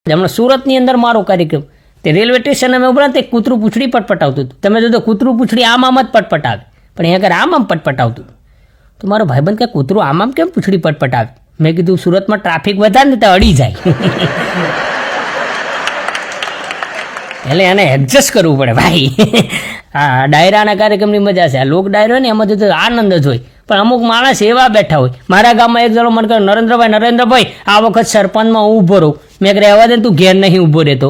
હમણાં સુરતની અંદર મારો કાર્યક્રમ, તે રેલવે સ્ટેશન અમે ઉભા તે કૂતરું પૂંછડી પટપટાવતું હતું. તમે જો કૂતરું પૂંછડી આમ જ પટપટાવે, પણ અહીંયા આગળ આમ પટપટાવતું. તો મારો ભાઈબંધ કે કૂતરું આમ કેમ પૂંછડી પટપટાવે? મેં કીધું સુરતમાં ટ્રાફિક વધારે ને તો અડી જાય, એટલે એને એડજસ્ટ કરવું પડે ભાઈ. હા, ડાયરાના કાર્યક્રમની મજા છે. આ લોક ડાયરો ને એમાં તો આનંદ જ હોય, પણ અમુક માણસ એવા બેઠા હોય. મારા ગામમાં એક જણો મને કહે, નરેન્દ્રભાઈ આ વખત સરપંચમાં હું ઊભો રહું. મેં કહે રહેવા દે, તું ઘેર નહીં ઊભો રહેતો.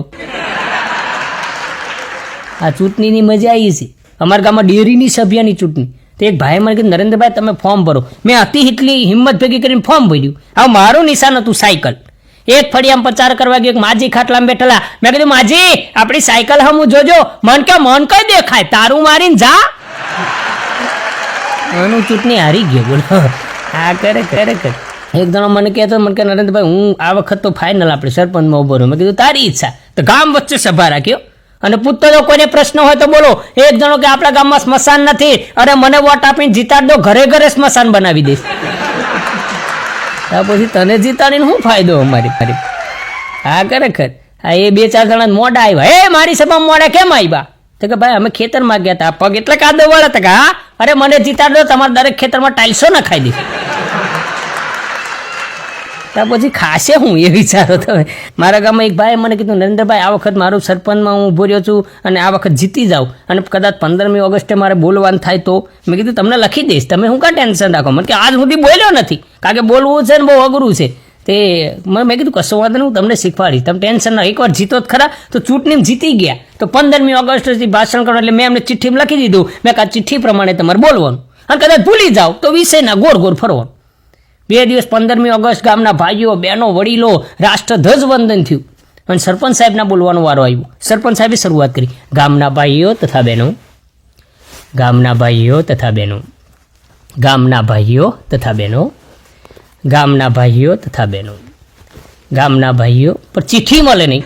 આ ચૂંટણીની મજા આવી છે. અમારા ગામમાં ડેરીની સભ્યની ચૂંટણી, તો એક ભાઈ મને કીધું, નરેન્દ્રભાઈ તમે ફોર્મ ભરો. મેં હતી એટલી હિંમત ભેગી કરીને ફોર્મ ભર્યું. હવે મારું નિશાન હતું સાયકલ. એક ફળિયામાં પ્રચાર કરવા ગયો, એક માજી ખાટલામાં બેઠેલા. મેં કીધું, માજી આપણી સાયકલ હમું જોજો. મન કઈ દેખાય, તારું મારીને જા. એનું ચૂંટણી હારી ગયો. બોલો, હા કરે. એક જણો મને કહેતો, મને કે નરેન્દ્રભાઈ હું આ વખત તો ફાઇનલ આપણે સરપંચમાં ઉભો રહ્યો. મેં કીધું તારી ઈચ્છા. તો ગામ વચ્ચે સભા રાખ્યો અને પૂછતો જો કોઈને પ્રશ્ન હોય તો બોલો. એક જણો કે આપણા ગામમાં સ્મશાન નથી, અરે મને વોટ આપીને જીતાડ દો, ઘરે ઘરે સ્મશાન બનાવી દઈશ. પછી તને જીતાડીને શું ફાયદો અમારી? હા ખરેખર. હા, એ 2-4 જણા મોડા આવ્યા. એ મારી સભામાં મોડા કેમ આવ્યા? તો કે ભાઈ અમે ખેતરમાં ગયા હતા, પગ એટલે કાદવ વાળા હતા. હા, અરે મને જીતાડો, તમારા દરેક ખેતરમાં ટાઇલ્સો નખાઈ દઈશ. ત્યાં પછી ખાશે હું એ વિચારો તમે. મારા ગામમાં એક ભાઈ મને કીધું, નરેન્દ્રભાઈ આ વખત મારું સરપંચમાં હું ઊભો રહ્યો છું અને આ વખત જીતી જાઉં અને કદાચ 15મી ઓગસ્ટે મારે બોલવાનું થાય તો. મેં કીધું તમને લખી દઈશ, તમે શું કાં ટેન્શન રાખો? મને કે આજ સુધી બોલ્યો નથી, કારણ કે બોલવું છે ને બહુ અઘરું છે. તે મેં કીધું કશો વાંધો નહીં, હું તમને શીખવાડીશ, તમે ટેન્શન ના. એકવાર જીતો જ ખરા. તો ચૂંટણીમાં જીતી ગયા તો 15મી ઓગસ્ટથી ભાષણ કરો એટલે મેં એમને ચિઠ્ઠીમાં લખી દીધું. મેં આ ચિઠ્ઠી પ્રમાણે તમારે બોલવાનું, અને કદાચ ભૂલી જાઓ તો વિષયના ગોળ ફરવાનું. 2 દિવસ 15મી ઓગસ્ટ ગામના ભાઈઓ બહેનો વડીલો રાષ્ટ્રધ્વજ વંદન થયું અને સરપંચ સાહેબના બોલવાનો વારો આવ્યો. સરપંચ સાહેબે શરૂઆત કરી, ગામના ભાઈઓ તથા બહેનો, ગામના ભાઈઓ તથા બહેનો, ગામના ભાઈઓ તથા બહેનો, ગામના ભાઈઓ તથા બહેનો, ગામના ભાઈઓ. પણ ચિઠ્ઠી મળે નહીં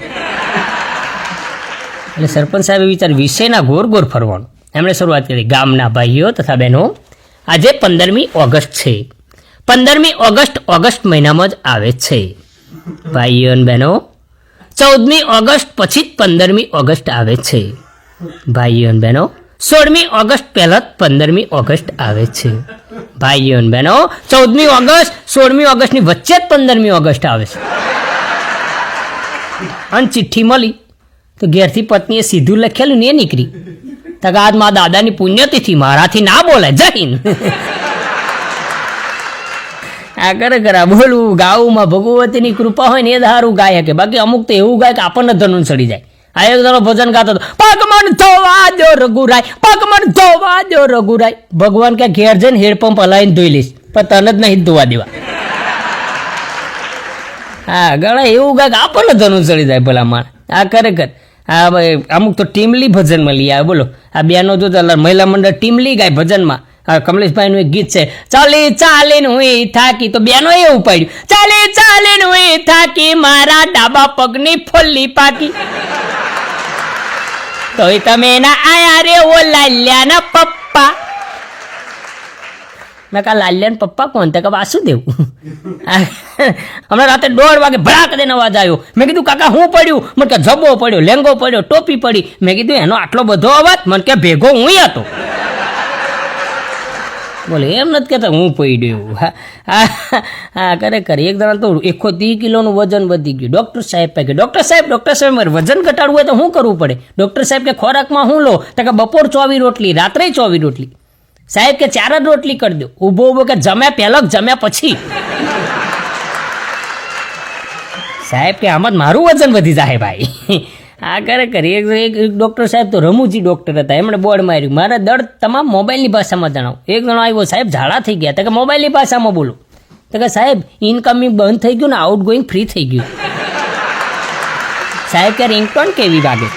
એટલે સરપંચ સાહેબે વિચાર વિષયના ગોળ ફરવાનું. એમણે શરૂઆત કરી, ગામના ભાઈઓ તથા બહેનો, આજે 15મી ઓગસ્ટ છે. 15મી ઓગસ્ટ મહિનામાં જ આવે છે. ભાઈઓ અને બહેનો, 14મી ઓગસ્ટ પછી જ 15મી ઓગસ્ટ આવે છે. ભાઈઓ અને બહેનો, 16મી ઓગસ્ટ પહેલાં જ 15મી ઓગસ્ટ આવે છે. ભાઈઓ અને બહેનો, 14મી ઓગસ્ટ 16મી ઓગસ્ટની વચ્ચે જ 15મી ઓગસ્ટ આવે છે. અને ચિઠ્ઠી મળી તો ઘેરથી પત્નીએ સીધું લખેલું ને એ નીકળી. તક આજ મારા દાદાની પુણ્યતિથિ, મારાથી ના બોલાય, જય હિન્દ. આ ખરેખર બોલવું ગાવું ભગવતીની કૃપા હોય ને એ સારું ગાય કે. બાકી અમુક તો એવું ગાય કે આપણને ધનુન ચડી જાય. આ એક જણો ભજન ગાતો હતો, પગમન ધોવા દો રઘુરાય, પગમન ધોવા દો રઘુરાય. ભગવાન કે ઘેર જઈને હેડપંપ હલાવીને ધોઈ લઈશ, પણ તને જ નહીં ધોવા દેવા. હા, ઘણા એવું ગાય કે આપણને ધનુન ચડી જાય ભલા માણ. આ ખરેખર હા ભાઈ, અમુક તો ટીમલી ભજનમાં લઈ આવે. બોલો, આ બેનો જો મહિલા મંડળ ટીમલી ગાય ભજનમાં. કમલેશભાઈ નું એક ગીત છે, ચાલી હું થાકી, તો બેનો એ ઉપાડ્યું, ચાલી હું થાકી, મારા ડાબા પગની ફોલ્લી પાકી. તોય તમે ના આયા રે ઓ લાલ્યાના પપ્પા. મેં કા લાલ્યાના પપ્પા કોણ? તો કે વાસુદેવ. હમણાં રાતે 1:30 વાગે ભડાક દઈને અવાજ આવ્યો. મેં કીધું કાકા હું પડ્યું? મને કે જબ્બો પડ્યો, લેંગો પડ્યો, ટોપી પડી. મેં કીધું એનો આટલો બધો અવાજ? મને કે ભેગો હું હતો. બોલે એમ નથી કહેતા હું પડ્યું. હા ખરેખર. એક જણા તો 130 કિલોનું વજન વધી ગયું. ડૉક્ટર સાહેબ પાસે ડૉક્ટર સાહેબ મારે વજન ઘટાડવું હોય તો શું કરવું પડે? ડૉક્ટર સાહેબ કે ખોરાકમાં શું લો? તો કે બપોર 24 રોટલી, રાત્રે 24 રોટલી. સાહેબ કે 4 જ રોટલી કરી દો. ઊભો કે જમ્યા પહેલાં જમ્યા પછી. સાહેબ કે આમાં મારું વજન વધી જાય ભાઈ. હા ખરેખર. એક ડૉક્ટર સાહેબ તો રમૂજી ડૉક્ટર હતા, એમણે બોર્ડ માર્યું, મારા દર્દ તમામ મોબાઈલની ભાષામાં જણાવો. એક જણો આવ્યો, સાહેબ ઝાડા થઈ ગયા. તો કે મોબાઈલની ભાષામાં બોલો. તો કે સાહેબ ઇનકમિંગ બંધ થઈ ગયું ને આઉટ ગોઈંગ ફ્રી થઈ ગયું. સાહેબ કે રિંગટોન કેવી વાગે?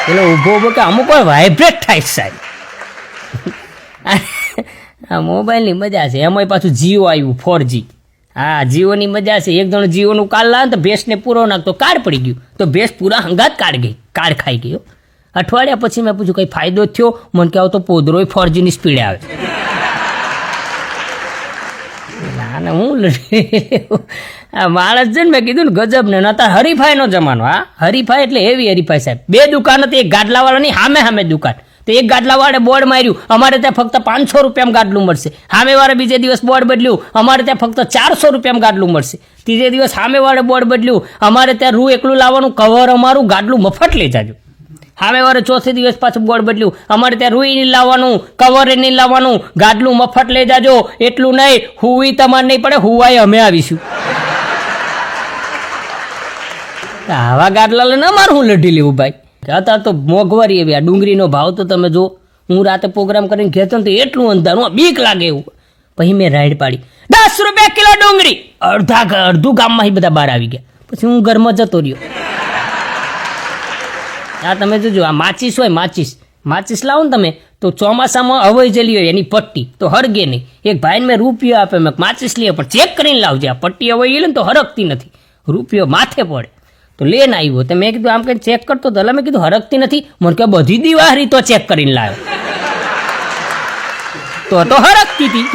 એટલે ઊભો કે અમુક વાર વાઇબ્રેટ થાય સાહેબ. આ મોબાઈલની મજા છે. એમાંય પાછું જીઓ આવ્યું 4G. હા, જીઓની મજા છે. એક જણ જીઓનું કાર્ડ લાવે તો ભેંસને પૂરો નાખતો, કાર્ડ પડી ગયું તો ભેંસ પૂરા હંગાત કાર્ડ ખાઈ ગયો. અઠવાડિયા પછી મેં પૂછ્યું કંઈ ફાયદો થયો? મને કહે તો પોદરોય 4Gની સ્પીડે આવે. અને હું આ માણસ છે ને મેં કીધું ને ગજબ ને અત્યારે હરીફાઈનો જમાનો. હા, હરીફાઈ એટલે એવી હરીફાઈ સાહેબ. 2 દુકાન હતી, એક ગાડલાવાળાની સામે દુકાન. તો એક ગાડલાવાળે બોર્ડ માર્યું, અમારે ત્યાં ફક્ત 500 રૂપિયામાં ગાડલું મળશે. સામેવાળે બીજે દિવસ બોર્ડ બદલ્યું, અમારે ત્યાં ફક્ત 400 રૂપિયામાં ગાડલું મળશે. ત્રીજે દિવસ સામેવાળે બોર્ડ બદલ્યું, અમારે ત્યાં રૂ એકલું લાવવાનું, કવર અમારું, ગાડલું મફત લઈ જાજો. સામેવાળે ચોથે દિવસ પાછું બોર્ડ બદલ્યું, અમારે ત્યાં રૂઈ નહીં લાવવાનું, કવર નહીં લાવવાનું, ગાડલું મફત લઈ જાજો. એટલું નહીં, હુઈ તમારે નહીં પડે, હુવાય અમે આવીશું. આવા ગાડલા લઈને અમારું હું લઢી લેવું ભાઈ. અત્યારે તો મોંઘવારી એવી. આ ડુંગળીનો ભાવ તો તમે જો. હું રાતે પ્રોગ્રામ કરીને કહેતો ને તો એટલું અંધારું, બીક લાગે એવું. પછી મેં રાઈડ પાડી, 10 રૂપિયા કિલો ડુંગળી. અડધું ગામમાં બધા બહાર આવી ગયા. પછી હું ઘરમાં જતો રહ્યો. આ તમે જોજો, આ માચીસ હોય, માચીસ લાવો ને તમે તો ચોમાસામાં હવાઈ જલી હોય એની પટ્ટી તો હરગે નહીં. એક ભાઈને મેં રૂપિયો આપે, મેં માચીસ લઈએ પણ ચેક કરીને લાવજે, આ પટ્ટી હવાઈ ગયેલી ને તો હરકતી નથી, રૂપિયો માથે પડે. તો લઈને આવ્યો. તો મેં કીધું આમ કંઈ ચેક કરતો તો મેં કીધું હરકતી નથી. મને કે બધી દિવાળી તો ચેક કરીને લાવ્યો, તો હરકતી હતી.